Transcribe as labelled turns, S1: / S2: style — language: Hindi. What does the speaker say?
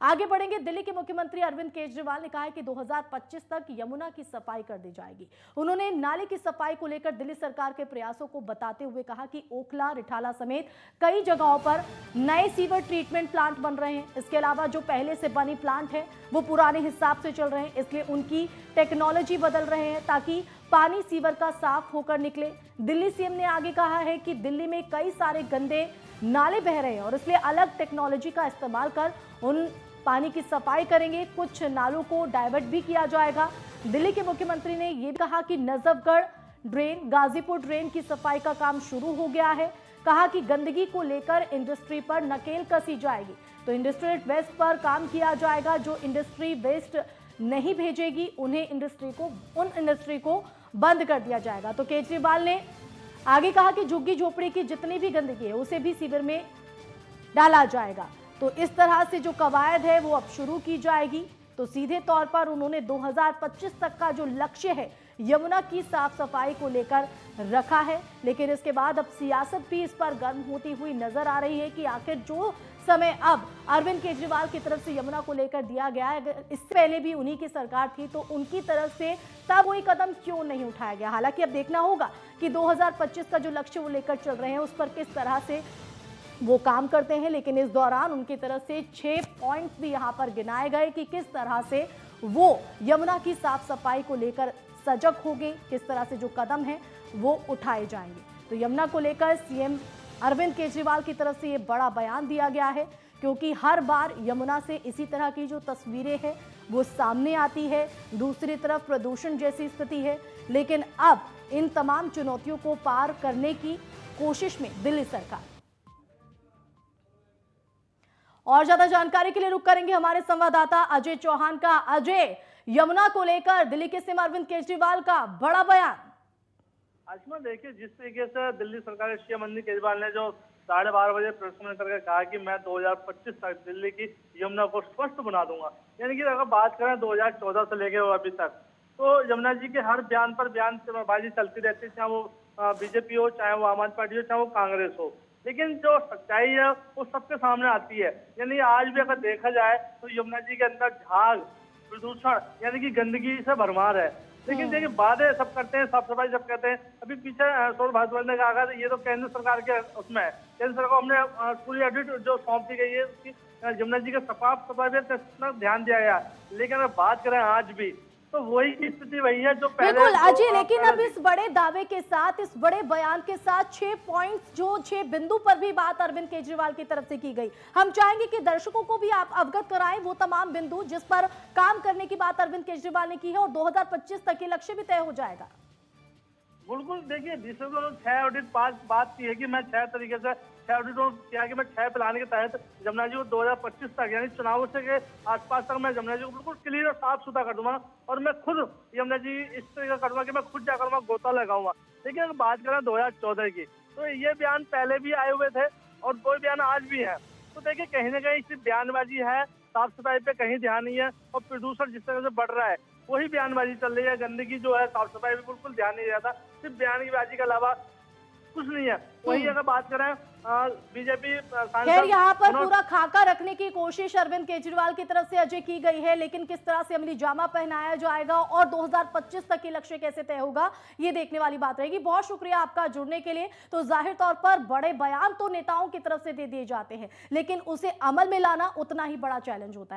S1: आगे बढ़ेंगे। दिल्ली के मुख्यमंत्री अरविंद केजरीवाल ने कहा है कि 2025 तक यमुना की सफाई कर दी जाएगी। उन्होंने नाले की सफाई को लेकर दिल्ली सरकार के प्रयासों को बताते हुए कहा कि ओखला, रिठाला समेत कई जगहों पर नए सीवर ट्रीटमेंट प्लांट बन रहे हैं। इसके अलावा जो पहले से बनी प्लांट है वो पुराने हिसाब से चल रहे हैं, इसलिए उनकी टेक्नोलॉजी बदल रहे हैं ताकि पानी सीवर का साफ होकर निकले। दिल्ली सीएम ने आगे कहा है कि दिल्ली में कई सारे गंदे नाले बह रहे हैं और इसलिए अलग टेक्नोलॉजी का इस्तेमाल कर उन पानी की सफाई करेंगे। कुछ नालों को डाइवर्ट भी किया जाएगा। दिल्ली के मुख्यमंत्री ने यह कहा कि नजफगढ़ ड्रेन, गाजीपुर ड्रेन की सफाई का काम शुरू हो गया है। कहा कि गंदगी को लेकर इंडस्ट्री पर नकेल कसी जाएगी, तो इंडस्ट्रियल वेस्ट पर काम किया जाएगा। जो इंडस्ट्री वेस्ट नहीं भेजेगी उन इंडस्ट्री को बंद कर दिया जाएगा। तो केजरीवाल ने आगे कहा कि झुग्गी झोपड़ी की जितनी भी गंदगी है उसे भी सीवर में डाला जाएगा। तो इस तरह से जो कवायद है वो अब शुरू की जाएगी। तो सीधे तौर पर उन्होंने 2025 तक का जो लक्ष्य है यमुना की साफ सफाई को लेकर रखा है, लेकिन इसके बाद अब सियासत भी इस पर गर्म होती हुई नजर आ रही है कि आखिर जो समय अब अरविंद केजरीवाल की तरफ से यमुना को लेकर दिया गया है, अगर इससे पहले भी उन्हीं की सरकार थी तो उनकी तरफ से तब कोई कदम क्यों नहीं उठाया गया। हालांकि अब देखना होगा कि 2025 का जो लक्ष्य वो लेकर चल रहे हैं उस पर किस तरह से वो काम करते हैं, लेकिन इस दौरान उनकी तरफ से 6 पॉइंट्स भी यहां पर गिनाए गए कि किस तरह से वो यमुना की साफ सफाई को लेकर सजग होंगे, किस तरह से जो कदम है वो उठाए जाएंगे। तो यमुना को लेकर सीएम अरविंद केजरीवाल की तरफ से ये बड़ा बयान दिया गया है, क्योंकि हर बार यमुना से इसी तरह की जो तस्वीरें हैं वो सामने आती है। दूसरी तरफ प्रदूषण जैसी स्थिति है, लेकिन अब इन तमाम चुनौतियों को पार करने की कोशिश में दिल्ली सरकार। और ज्यादा जानकारी के लिए रुक करेंगे हमारे संवाददाता अजय चौहान का। अजय, यमुना को लेकर दिल्ली के सीएम अरविंद केजरीवाल का बड़ा बयान।
S2: आजमा देखिए, जिस तरीके से दिल्ली सरकार के सीएम अरविंद केजरीवाल ने जो 12:30 बजे प्रेस कॉन्फ्रेंस करके कहा कि मैं 2025 तक दिल्ली की यमुना को स्वच्छ बना दूंगा, यानी कि अगर बात करें 2014 से लेकर अभी तक, तो यमुना जी के हर बयान पर बयानबाजी चलती रहती है, चाहे वो बीजेपी हो, चाहे वो आम आदमी पार्टी हो, चाहे वो कांग्रेस हो। लेकिन जो सच्चाई है वो सबके सामने आती है। यानी आज भी अगर देखा जाए तो यमुना जी के अंदर झाग, प्रदूषण यानी कि गंदगी से भरमार है। लेकिन देखिए, बातें सब करते हैं, साफ सफाई सब कहते हैं। अभी पीछे सौरभ भारद्वाज ने कहा था ये तो केंद्र सरकार के उसमें है, केंद्र सरकार को हमने पूरी ऑडिट जो सौंप दी गई है उसकी यमुना जी के साफ सफाई पर ध्यान दिया गया। लेकिन अगर बात करें आज भी तो वही स्थिति वही है जो पहले।
S1: बिल्कुल अजय, लेकिन अब इस बड़े दावे के साथ, इस बड़े बयान के साथ 6 पॉइंट्स, जो 6 बिंदु पर भी बात अरविंद केजरीवाल की तरफ से की गई, हम चाहेंगे कि दर्शकों को भी आप अवगत कराएं वो तमाम बिंदु जिस पर काम करने की बात अरविंद केजरीवाल ने की है और 2025 तक ये लक्ष्य भी तय हो जाएगा।
S2: बिल्कुल, देखिए, जिससे 6 ऑडिट बात की है कि मैं 6 तरीके से 6 ऑडिट किया कि मैं 6 प्लान के तहत यमुना जी को 2025 तक यानी चुनाव से के आसपास तक मैं यमुना जी को बिल्कुल क्लियर और साफ सुथरा कर दूंगा और मैं खुद यमुना जी इस तरीके करूंगा कि मैं खुद जाकर वहाँ गोता लगाऊंगा। लेकिन अगर बात करें 2014 की, तो ये बयान पहले भी आए हुए थे और कोई बयान आज भी है। तो देखिए, कहीं ना कहीं सिर्फ बयानबाजी है, साफ सफाई पे कहीं ध्यान नहीं है और प्रदूषण जिस तरह से बढ़ रहा है वही बयानबाजी चल रही है। गंदगी जो है, साफ सफाई पे बिल्कुल ध्यान नहीं रहता, सिर्फ बयानबाजी के अलावा कुछ नहीं है। वही अगर बात करें बीजेपी
S1: खैर, यहाँ पर पूरा खाका रखने की कोशिश अरविंद केजरीवाल की तरफ से अजय की गई है, लेकिन किस तरह से अमली जामा पहनाया जाएगा और 2025 तक के लक्ष्य कैसे तय होगा ये देखने वाली बात रहेगी। बहुत शुक्रिया आपका जुड़ने के लिए। तो जाहिर तौर पर बड़े बयान तो नेताओं की तरफ से दे दिए जाते हैं, लेकिन उसे अमल में लाना उतना ही बड़ा चैलेंज होता है।